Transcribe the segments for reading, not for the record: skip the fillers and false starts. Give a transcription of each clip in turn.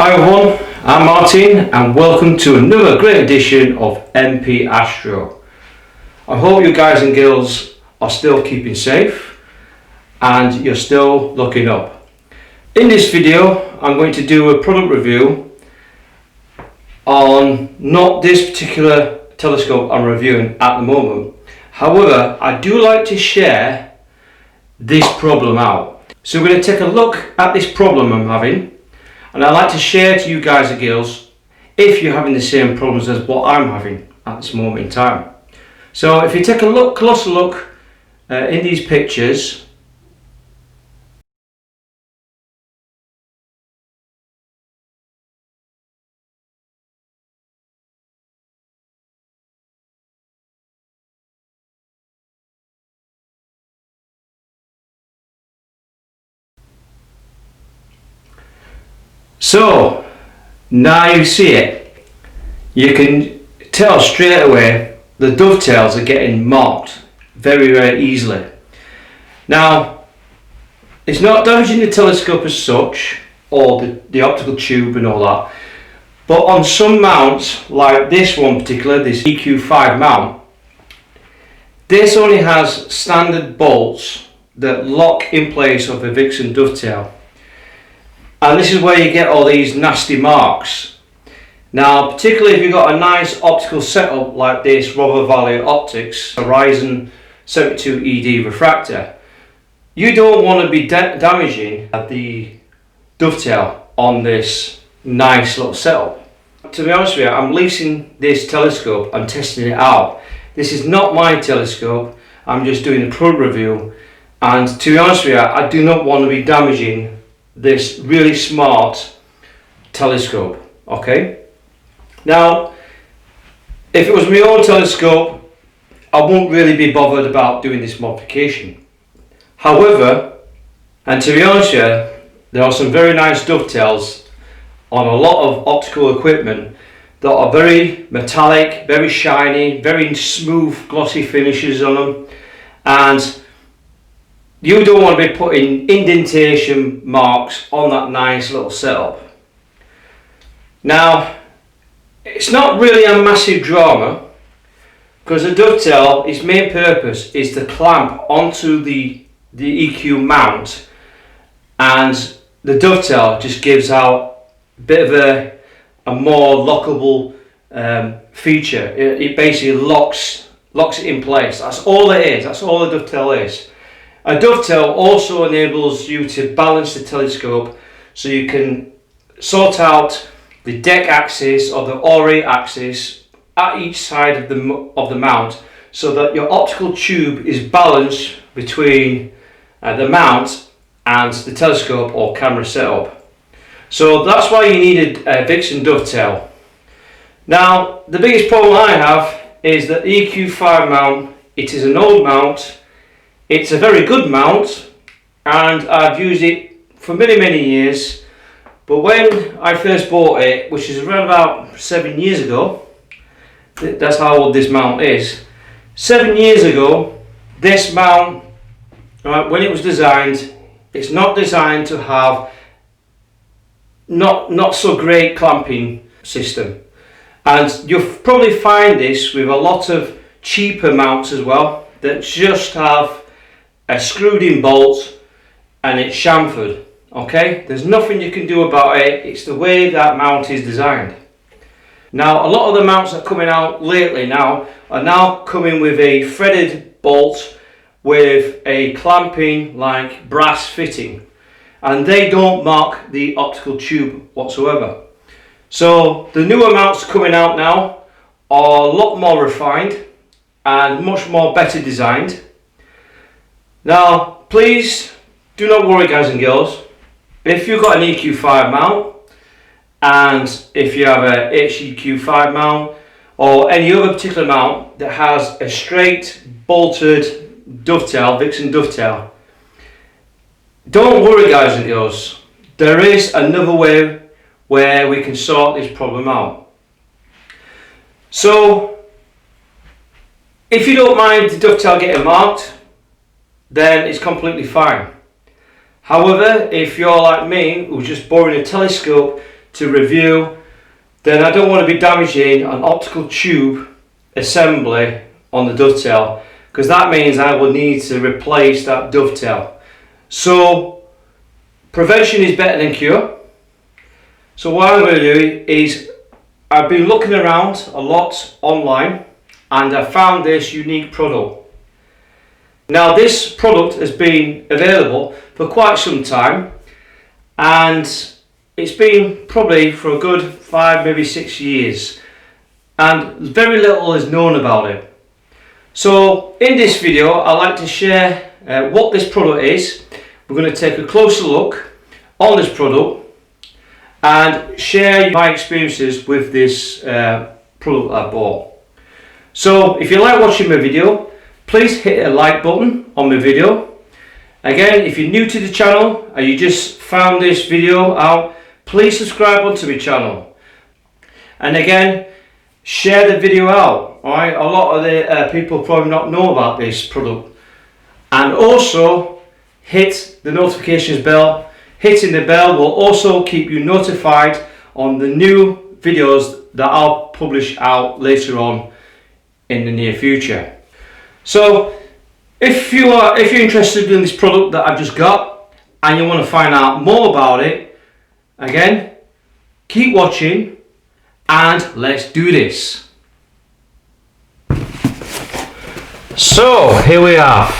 Hi everyone, I'm Martin and welcome to another great edition of MP Astro. I hope you guys and girls are still keeping safe and you're still looking up. In this video I'm going to do a product review on not this particular telescope I'm reviewing at the moment. However, I do like to share this problem out. So we're going to take a look at this problem I'm having, and I'd like to share to you guys and girls if you're having the same problems as what I'm having at this moment in time. So if you take a closer look in these pictures, so now you see it, you can tell straight away the dovetails are getting marked very easily. Now it's not damaging the telescope as such or the optical tube and all that, but on some mounts like this one particular, this EQ-5 mount, this only has standard bolts that lock in place of the Vixen dovetail. And this is where you get all these nasty marks. Now, particularly if you've got a nice optical setup like this Robber Valley Optics Horizon 72 ED refractor, you don't want to be damaging the dovetail on this nice little setup. To be honest with you, I'm leasing this telescope, I'm testing it out. This is not my telescope, I'm just doing a product review, and to be honest with you, I do not want to be damaging this really smart telescope. Okay, now if it was my own telescope I won't really be bothered about doing this modification. However, and to be honest with you, there are some very nice dovetails on a lot of optical equipment that are very metallic, very shiny, very smooth glossy finishes on them, and you don't want to be putting indentation marks on that nice little setup. Now, it's not really a massive drama because the dovetail, its main purpose is to clamp onto the EQ mount, and the dovetail just gives out a bit of a more lockable feature. It basically locks it in place. That's all it is. That's all the dovetail is. A dovetail also enables you to balance the telescope so you can sort out the deck axis or the Ori axis at each side of the mount, so that your optical tube is balanced between the mount and the telescope or camera setup. So that's why you needed a Vixen dovetail. Now the biggest problem I have is that the EQ-5 mount, it is an old mount. It's a very good mount and I've used it for many years, but when I first bought it, which is around about 7 years ago, that's how old this mount is. 7 years ago, this mount, when it was designed, it's not designed to have not so great clamping system, and you'll probably find this with a lot of cheaper mounts as well that just have a screwed in bolt and it's chamfered. Okay, there's nothing you can do about it. It's the way that mount is designed. Now a lot of the mounts that are coming out lately now are now coming with a threaded bolt with a clamping like brass fitting, and they don't mark the optical tube whatsoever. So the newer mounts coming out now are a lot more refined and much more better designed. Now please do not worry guys and girls, if you've got an EQ-5 mount and if you have a HEQ-5 mount or any other particular mount that has a straight bolted dovetail, Vixen dovetail, don't worry guys and girls, there is another way where we can sort this problem out. So if you don't mind the dovetail getting marked, then it's completely fine. However, if you're like me, who's just borrowing a telescope to review, then I don't want to be damaging an optical tube assembly on the dovetail, because that means I will need to replace that dovetail. So prevention is better than cure. So what I'm going to do is, I've been looking around a lot online and I found this unique product. Now this product has been available for quite some time, and it's been probably for a good 5, maybe 6 years, and very little is known about it. So in this video I'd like to share what this product is. We're going to take a closer look on this product and share my experiences with this product I bought. So if you like watching my video, please hit a like button on my video. Again, if you're new to the channel and you just found this video out, please subscribe onto my channel. And again, share the video out. Alright, a lot of the people probably not know about this product. And also hit the notifications bell. Hitting the bell will also keep you notified on the new videos that I'll publish out later on in the near future. So if you're interested in this product that I've just got and you want to find out more about it, again, keep watching and let's do this. So here we are.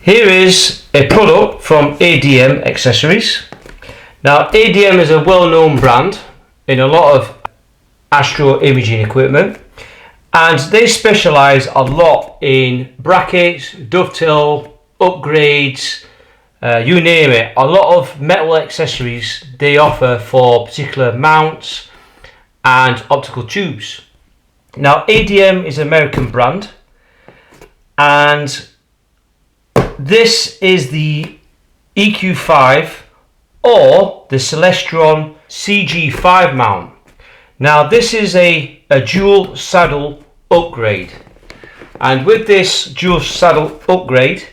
Here is a product from ADM Accessories. Now ADM is a well-known brand in a lot of astro imaging equipment, and they specialize a lot in brackets, dovetail, upgrades, you name it. A lot of metal accessories they offer for particular mounts and optical tubes. Now ADM is an American brand, and this is the EQ-5 or the Celestron CG5 mount. Now this is a dual saddle upgrade, and with this dual saddle upgrade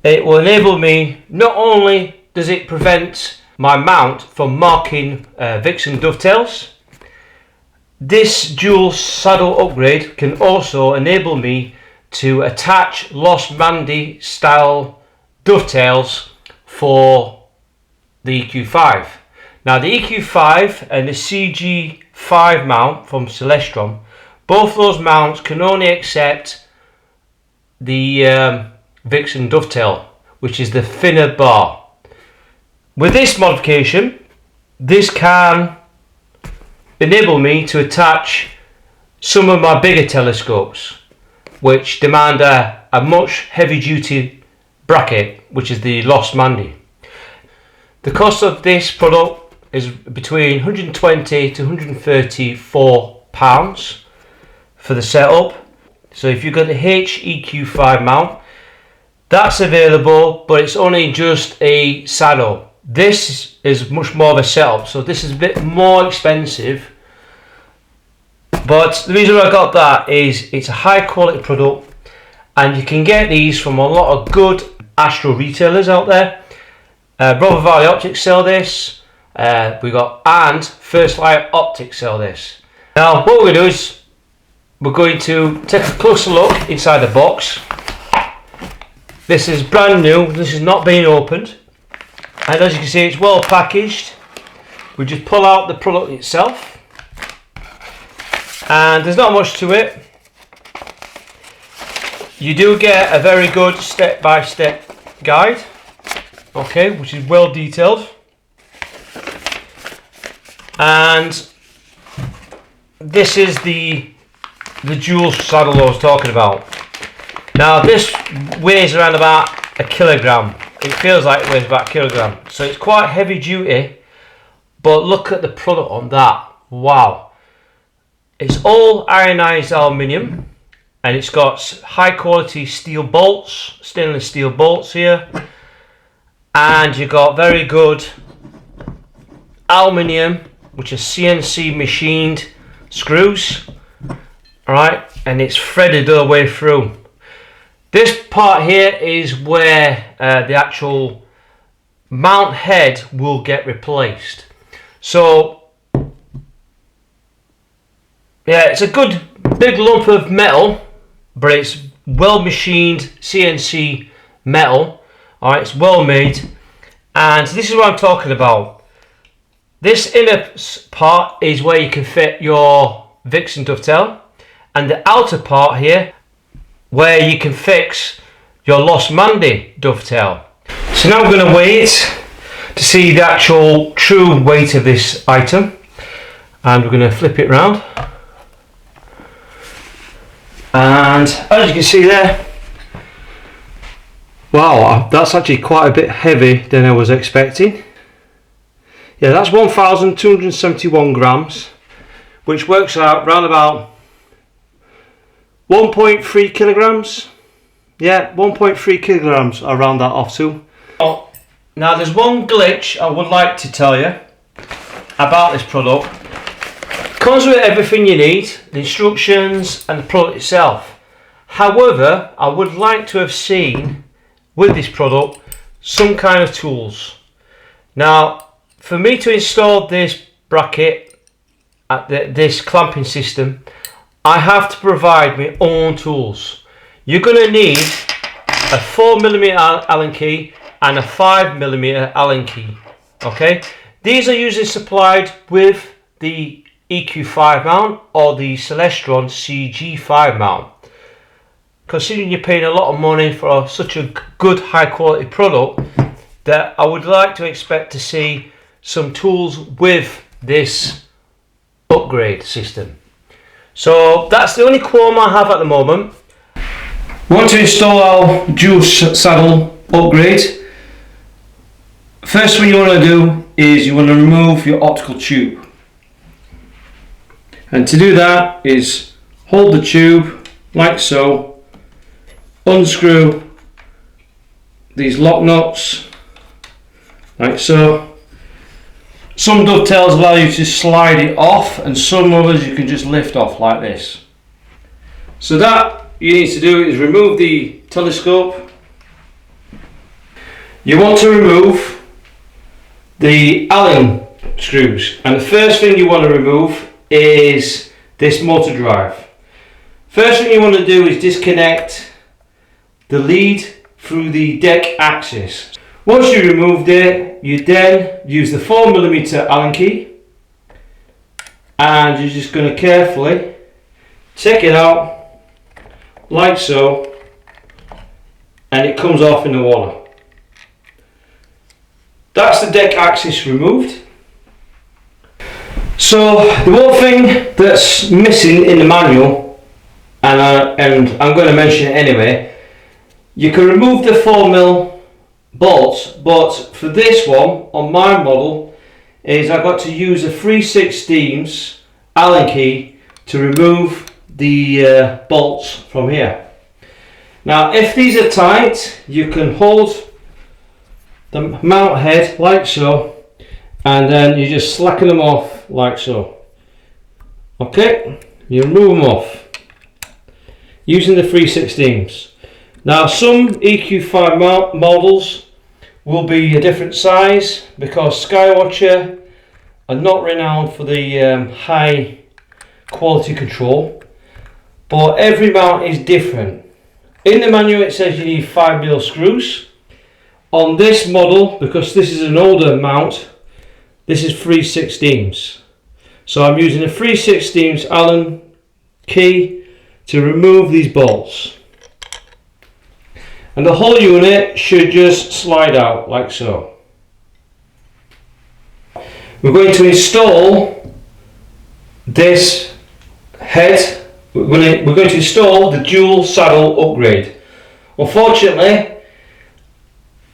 it will enable me, not only does it prevent my mount from marking Vixen dovetails, this dual saddle upgrade can also enable me to attach Lost Mandy style dovetails for the EQ-5. Now the EQ-5 and the CG5 mount from Celestron, both those mounts can only accept the Vixen dovetail, which is the thinner bar. With this modification, this can enable me to attach some of my bigger telescopes, which demand a much heavy duty bracket, which is the Lost Mandy. The cost of this product is between 120 to 134 pounds for the setup. So if you've got the HEQ5 mount, that's available, but it's only just a saddle. This is much more of a setup, so this is a bit more expensive. But the reason I got that is it's a high quality product, and you can get these from a lot of good astro retailers out there. Brother Valley Optics sell this. We got, and First Light Optics sell this. Now what we're going to do is we're going to take a closer look inside the box. This is brand new. This has not been opened, and as you can see, it's well packaged. We just pull out the product itself, and there's not much to it. You do get a very good step-by-step guide, okay, which is well detailed, and this is the dual saddle I was talking about. Now this weighs around about a kilogram. It feels like it weighs about a kilogram, so it's quite heavy duty, but look at the product on that. Wow. It's all ionized aluminium, and it's got high quality steel bolts, stainless steel bolts here, and you've got very good aluminium, which is CNC machined screws. Alright, and it's threaded all the way through. This part here is where the actual mount head will get replaced. So yeah, it's a good big lump of metal, but it's well machined CNC metal. Alright, it's well made, and this is what I'm talking about. This inner part is where you can fit your Vixen dovetail, and the outer part here where you can fix your Lost Mandy dovetail. So now I'm going to wait to see the actual true weight of this item, and we're going to flip it round, and as you can see there, wow, that's actually quite a bit heavy than I was expecting. Yeah, that's 1,271 grams, which works out round about 1.3 kilograms. Yeah, 1.3 kilograms, I'll round that off to. Oh, now there's one glitch I would like to tell you about this product. It comes with everything you need, the instructions and the product itself. However, I would like to have seen with this product some kind of tools. Now, for me to install this bracket at this clamping system, I have to provide my own tools. You're going to need a 4mm Allen key and a 5mm Allen key. Okay, these are usually supplied with the EQ-5 mount or the Celestron CG5 mount. Considering you're paying a lot of money for such a good high quality product, that I would like to expect to see some tools with this upgrade system. So that's the only qualm I have at the moment. We want to install our dual saddle upgrade. First thing you want to do is you want to remove your optical tube, and to do that is hold the tube like so, unscrew these lock nuts like so. Some dovetails allow you to slide it off, and some others you can just lift off like this. So that you need to do is remove the telescope. You want to remove the Allen screws, and the first thing you want to remove is this motor drive. First thing you want to do is disconnect the lead through the deck axis. Once you removed it, you then use the 4mm Allen key, and you're just going to carefully take it out like so, and it comes off in the water. That's the deck axis removed. So the one thing that's missing in the manual, and I'm going to mention it anyway, you can remove the 4mm bolts, but for this one on my model is I've got to use a 3/16 Allen key to remove the bolts from here. Now if these are tight, you can hold the mount head like so, and then you just slacken them off like so. Okay, you remove them off using the 3/16. Now some EQ-5 models will be a different size because Skywatcher are not renowned for the high quality control, but every mount is different. In the manual it says you need 5mm screws. On this model, because this is an older mount, this is 3/16. So I'm using a 3/16 Allen key to remove these bolts. And the whole unit should just slide out like so. We're going to install this head. We're going to install the dual saddle upgrade. Unfortunately,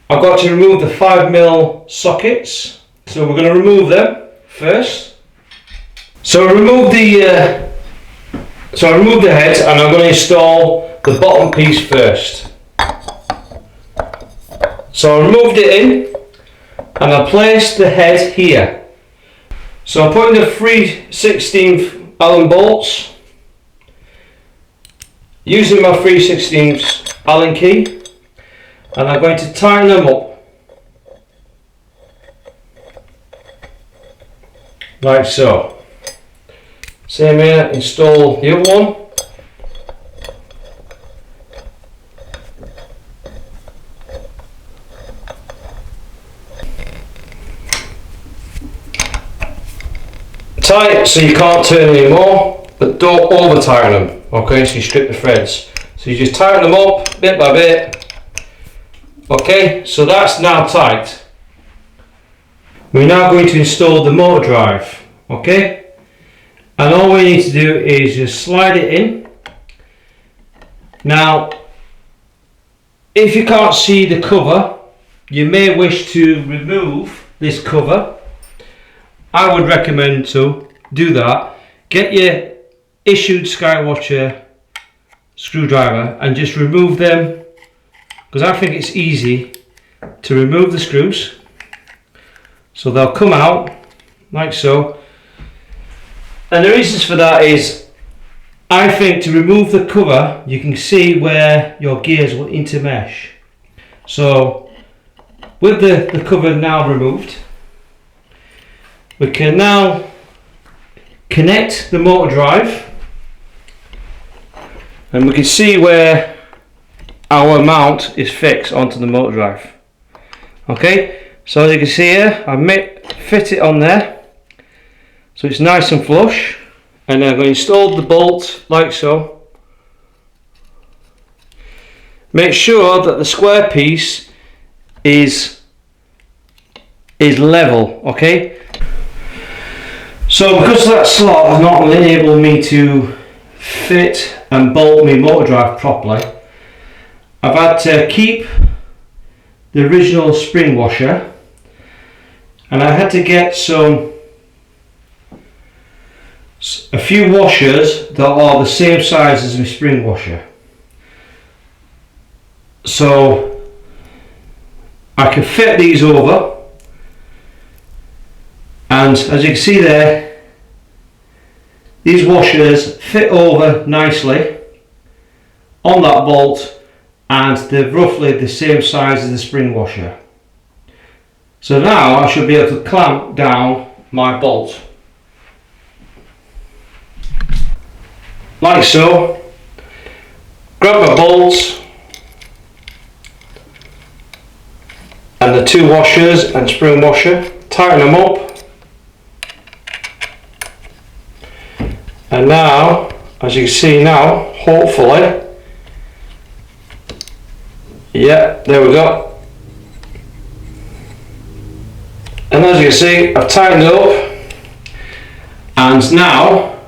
I've got to remove the 5mm sockets, so we're going to remove them first. So I removed the head, and I'm going to install the bottom piece first. So I removed it in, and I placed the head here. So I'm putting the 3/16 Allen bolts, using my 3/16 Allen key, and I'm going to tighten them up. like so. Same here, install the other one. Tight so you can't turn anymore, but don't over tighten them, okay, so you strip the threads. So you just tighten them up bit by bit. Okay, so that's now tight. We're now going to install the motor drive, okay? And all we need to do is just slide it in. Now, if you can't see the cover, you may wish to remove this cover. I would recommend to do that. Get your issued Skywatcher screwdriver and just remove them, because I think it's easy to remove the screws. So they'll come out like so. And the reasons for that is, I think to remove the cover, you can see where your gears will intermesh. So with the cover now removed, we can now connect the motor drive, and we can see where our mount is fixed onto the motor drive. Okay, so as you can see here, I fit it on there, so it's nice and flush, and I'm going to install the bolt like so. Make sure that the square piece is level, okay? So because that slot has not enabled me to fit and bolt my motor drive properly, I've had to keep the original spring washer, and I had to get a few washers that are the same size as my spring washer, so I can fit these over. And as you can see there, these washers fit over nicely on that bolt, and they're roughly the same size as the spring washer. So now I should be able to clamp down my bolt. Like so. Grab my bolts and the two washers and spring washer, tighten them up. And now, as you can see now, hopefully, yeah, there we go. And as you can see, I've tightened it up, and now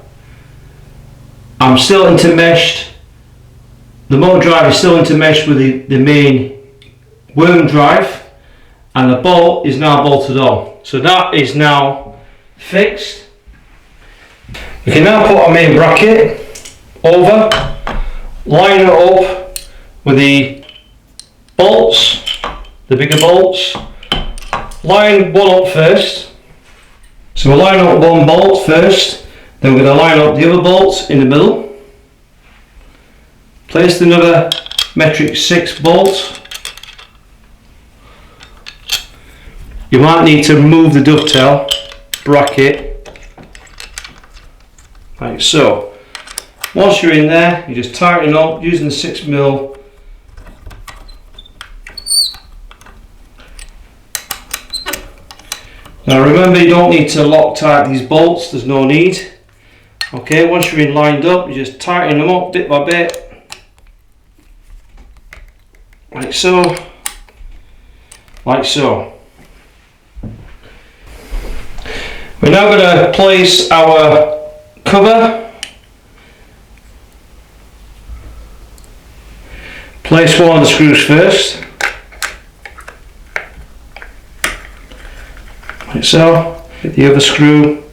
I'm still intermeshed. The motor drive is still intermeshed with the main worm drive, and the bolt is now bolted on. So that is now fixed. We can now put our main bracket over, line it up with the bolts, the bigger bolts. Line one up first. So we'll line up one bolt first, then we're going to line up the other bolts in the middle. Place another metric 6 bolt. You might need to remove the dovetail bracket. Like so. Once you're in there, you just tighten up using the 6mm. Now remember, you don't need to lock tight these bolts, there's no need. Okay, once you're in lined up, you just tighten them up bit by bit. Like so. Like so. We're now going to place our cover. Place one of the screws first, like so. Get the other screw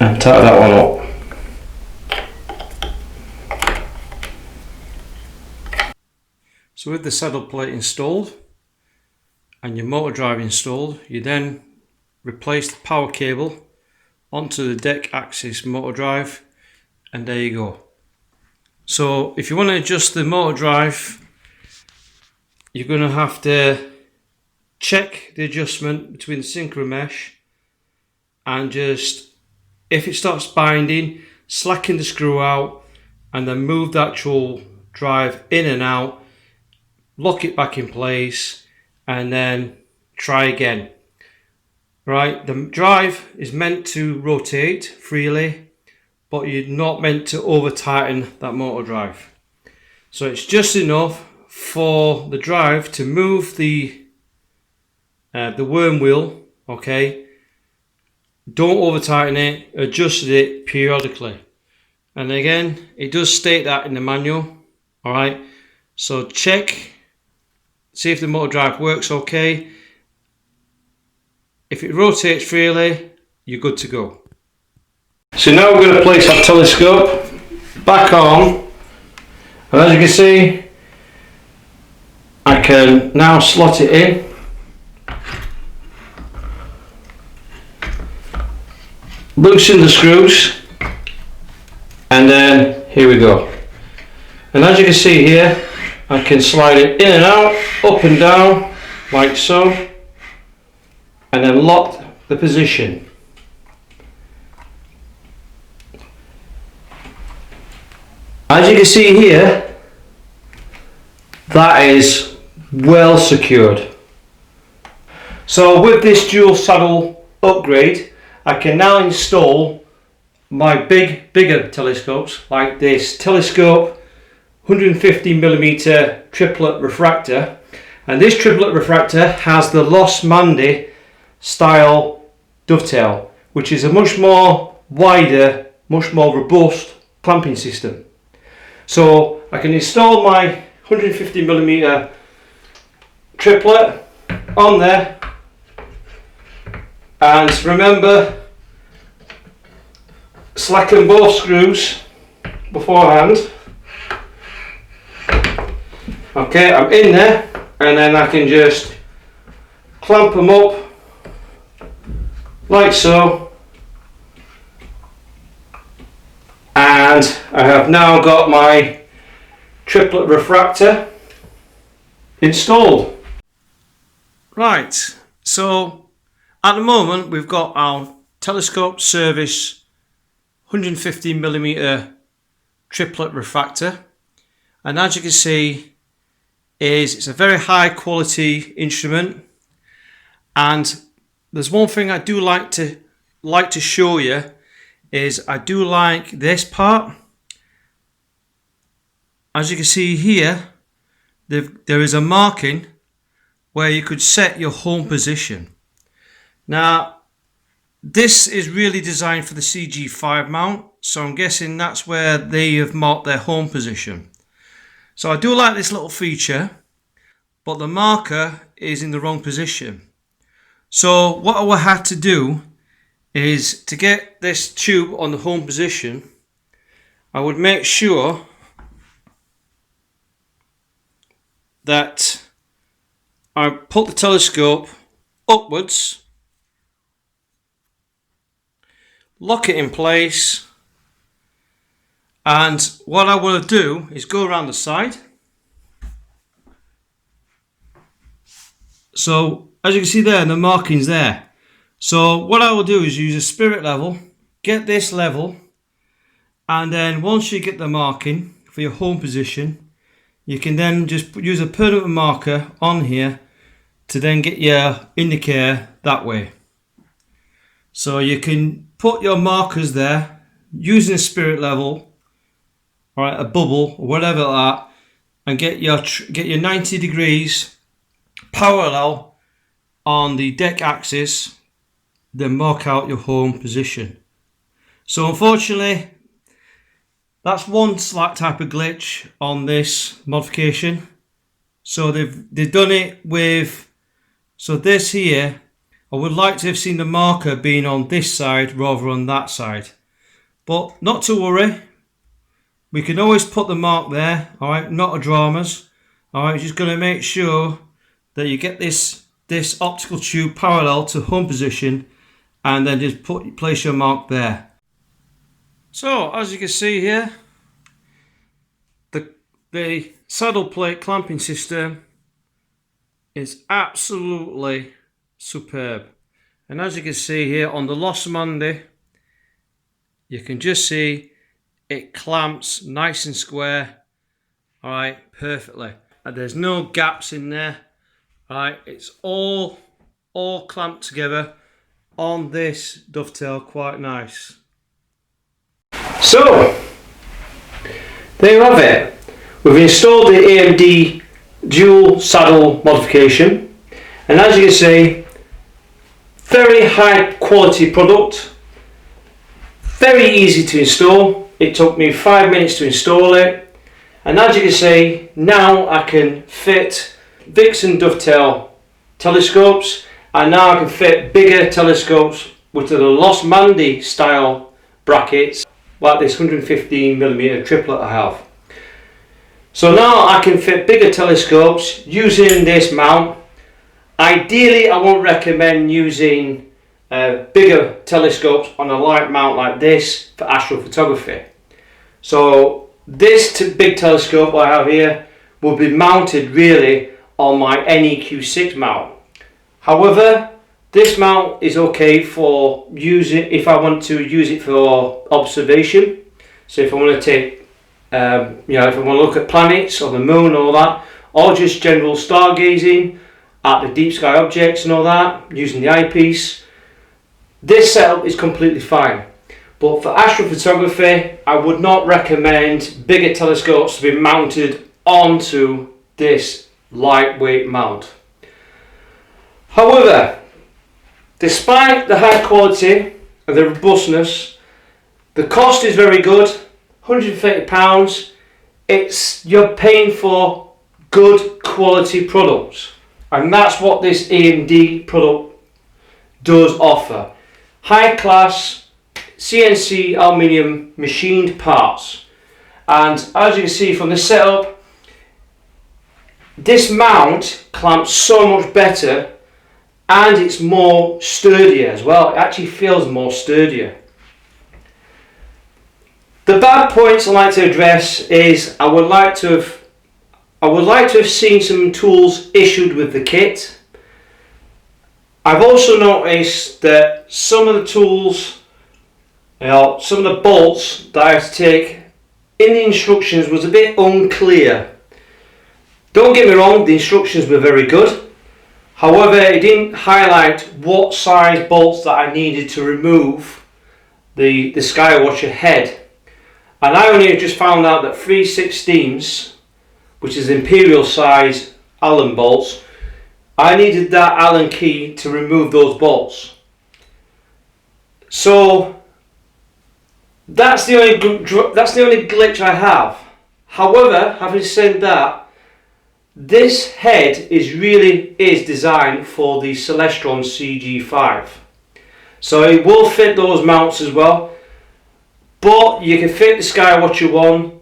and tighten that one up. So with the saddle plate installed and your motor drive installed, you then replace the power cable onto the deck axis motor drive, and there you go. So if you want to adjust the motor drive, you're going to have to check the adjustment between the synchro mesh, and just, if it starts binding, slacken the screw out and then move the actual drive in and out, lock it back in place, and then try again. Right, the drive is meant to rotate freely, but you're not meant to over tighten that motor drive. So it's just enough for the drive to move the worm wheel, okay? Don't over tighten it, adjust it periodically. And again, it does state that in the manual, alright? So check, see if the motor drive works okay. If it rotates freely, you're good to go. So now we're going to place our telescope back on, and as you can see, I can now slot it in. Loosen the screws, and then here we go. And as you can see here, I can slide it in and out, up and down, like so, and then lock the position. As you can see here, that is well secured. So with this dual saddle upgrade, I can now install my bigger telescopes, like this telescope 150mm triplet refractor, and this triplet refractor has the Lost Mandy style dovetail, which is a much more wider, much more robust clamping system. So I can install my 150mm triplet on there, and remember, slacken both screws beforehand. Okay, I'm in there, and then I can just clamp them up like so, and I have now got my triplet refractor installed. Right, so at the moment we've got our telescope service 150mm triplet refractor, and as you can see, it's a very high quality instrument. And there's one thing I do like to show you, is I do like this part. As you can see here, there is a marking where you could set your home position. Now this is really designed for the CG5 mount, so I'm guessing that's where they have marked their home position. So I do like this little feature, but the marker is in the wrong position. So what I will have to do is, to get this tube on the home position, I would make sure that I put the telescope upwards, lock it in place, and what I will do is go around the side. So as you can see there, the markings there. So what I will do is use a spirit level, get this level, and then once you get the marking for your home position, you can then just use a permanent marker on here to then get your indicator that way. So you can put your markers there using a spirit level, alright, a bubble or whatever like that, and get your 90 degrees parallel on the deck axis, then mark out your home position. So unfortunately, that's one slight type of glitch on this modification. So they've done it with, so this here, I would like to have seen the marker being on this side rather on that side. But not to worry, we can always put the mark there, alright, not a dramas. Alright, just going to make sure that you get this optical tube parallel to home position, and then just place your mark there. So as you can see here, the saddle plate clamping system is absolutely superb. And as you can see here on the Losmandy, you can just see it clamps nice and square, all right, perfectly. And there's no gaps in there, all right. It's all clamped together on this dovetail, quite nice. So there you have it. We've installed the AMD dual saddle modification, and as you can see, very high quality product, very easy to install. It took me 5 minutes to install it, and as you can see, now I can fit Vixen dovetail telescopes, and now I can fit bigger telescopes with the Losmandy style brackets, like this 115mm triplet I have. So now I can fit bigger telescopes using this mount. Ideally, I won't recommend using bigger telescopes on a light mount like this for astrophotography. So this big telescope I have here will be mounted really on my EQ-5 mount. However, this mount is okay for using if I want to use it for observation. So if I want to take if I want to look at planets or the moon and all that, or just general stargazing at the deep sky objects and all that, using the eyepiece, this setup is completely fine. But for astrophotography, I would not recommend bigger telescopes to be mounted onto this lightweight mount. However, despite the high quality and the robustness, the cost is very good. £130. You're paying for good quality products, and that's what this AMD product does offer. High class CNC aluminium machined parts, and as you can see from the setup, this mount clamps so much better, and it's more sturdier as well. It actually feels more sturdier. The bad points I'd like to address is I would like to have seen some tools issued with the kit. I've also noticed that some of the tools, some of the bolts that I had to take in the instructions was a bit unclear. Don't get me wrong, the instructions were very good. However, it didn't highlight what size bolts that I needed to remove the Skywatcher head. And I only just found out that 3/16, which is imperial size Allen bolts, I needed that Allen key to remove those bolts. So that's the only glitch I have. However, having said that, this head is designed for the Celestron CG5, so it will fit those mounts as well. But you can fit the Skywatcher one,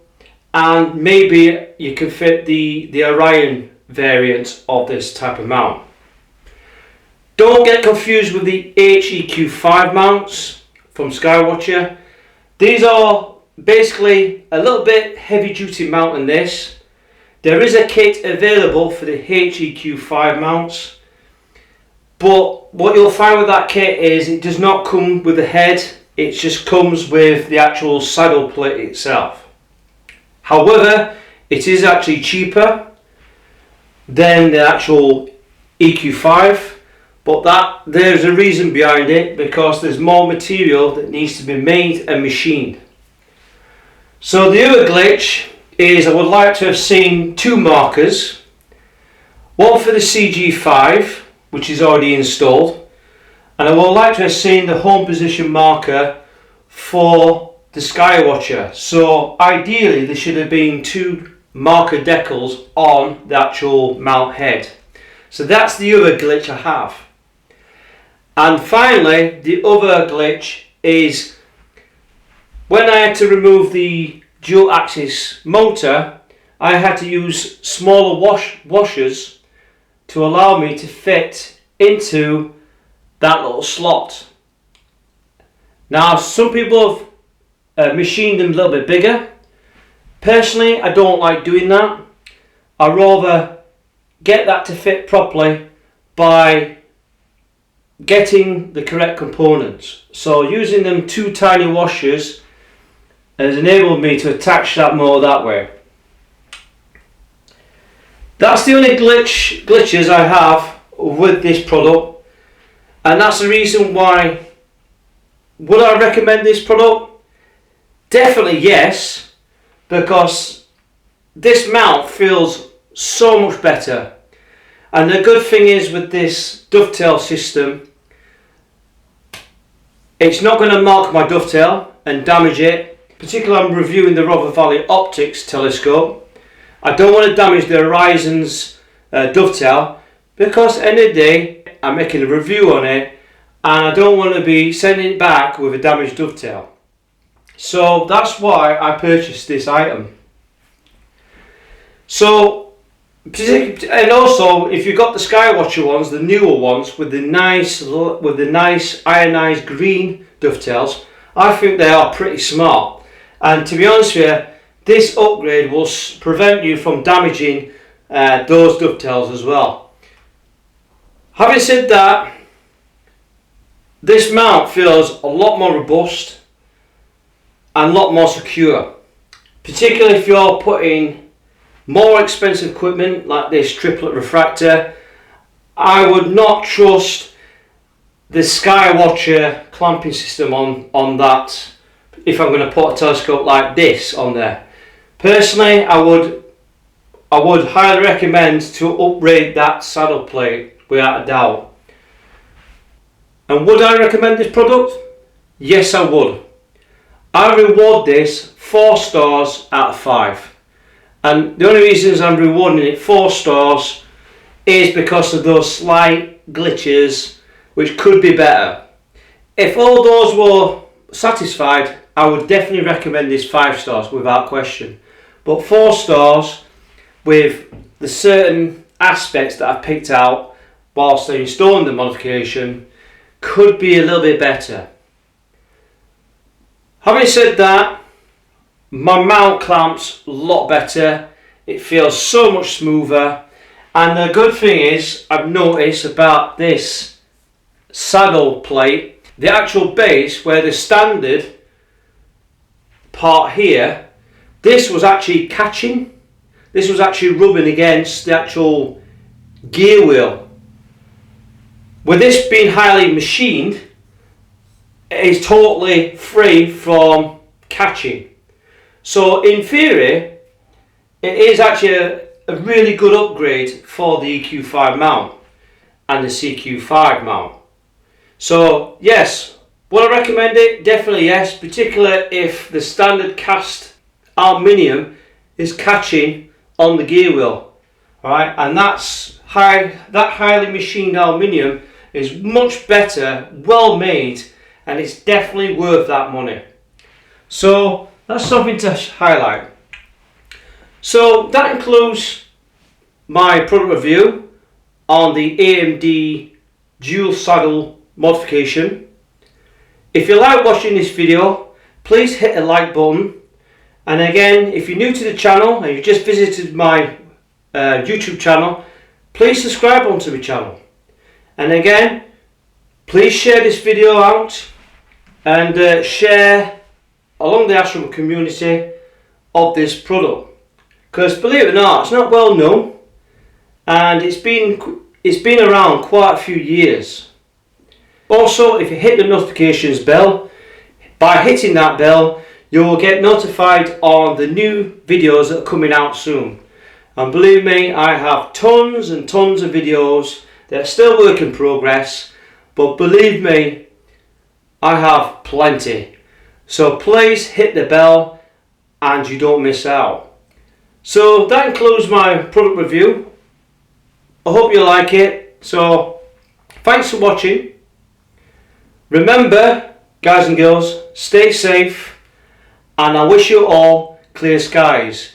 and maybe you can fit the Orion variant of this type of mount. Don't get confused with the EQ-5 mounts from Skywatcher. These are basically a little bit heavy duty mount than this. There is a kit available for the EQ-5 mounts, but what you'll find with that kit is it does not come with the head. It just comes with the actual saddle plate itself. However, it is actually cheaper than the actual EQ-5, but there's a reason behind it, because there's more material that needs to be made and machined. So the other glitch is I would like to have seen two markers, one for the CG5, which is already installed, and I would like to have seen the home position marker for the Skywatcher. So ideally there should have been two marker decals on the actual mount head. So that's the other glitch I have. And finally, the other glitch is when I had to remove the dual axis motor, I had to use smaller washers to allow me to fit into that little slot. Now, some people have machined them a little bit bigger. Personally, I don't like doing that. I rather get that to fit properly by getting the correct components. So using them 2 tiny washers has enabled me to attach that motor that way. That's the only glitches I have with this product, and that's the reason why. Would I recommend this product? Definitely yes, because this mount feels so much better. And the good thing is with this dovetail system, it's not going to mark my dovetail and damage it. Particularly I'm reviewing the River Valley Optics telescope. I don't want to damage the Horizon's dovetail, because at the end of the day I'm making a review on it and I don't want to be sending it back with a damaged dovetail. So that's why I purchased this item. So, and also if you've got the Skywatcher ones, the newer ones with the nice ionized green dovetails, I think they are pretty smart. And to be honest with you, this upgrade will prevent you from damaging those dovetails as well. Having said that, this mount feels a lot more robust and a lot more secure, particularly if you're putting more expensive equipment like this triplet refractor. I would not trust the Skywatcher clamping system on that if I'm going to put a telescope like this on there. Personally, I would highly recommend to upgrade that saddle plate without a doubt. And would I recommend this product? Yes, I would. I reward this 4 stars out of 5. And the only reasons I'm rewarding it 4 stars is because of those slight glitches which could be better. If all those were satisfied, I would definitely recommend this 5 stars without question. But 4 stars with the certain aspects that I've picked out whilst they're installing the modification could be a little bit better. Having said that, my mount clamps a lot better. It feels so much smoother, and the good thing is I've noticed about this saddle plate, the actual base where the standard part here, this was actually catching. This was actually rubbing against the actual gear wheel. With this being highly machined, it is totally free from catching. So in theory, it is actually a really good upgrade for the EQ-5 mount and the CQ-5 mount. So yes, would I recommend it? Definitely yes, particularly if the standard cast aluminium is catching on the gear wheel. Alright, and that highly machined aluminium is much better, well made, and it's definitely worth that money. So that's something to highlight. So that includes my product review on the AMD dual saddle modification. If you like watching this video, please hit the like button. And again, if you're new to the channel and you just visited my YouTube channel, please subscribe onto my channel. And again, please share this video out and share along the astronomy community of this product, because believe it or not, it's not well known and it's been around quite a few years. Also, if you hit the notifications bell, by hitting that bell you will get notified on the new videos that are coming out soon. And believe me, I have tons and tons of videos that are still work in progress, but believe me, I have plenty. So please hit the bell and you don't miss out. So that includes my product review. I hope you like it. So thanks for watching. Remember, guys and girls, stay safe, and I wish you all clear skies.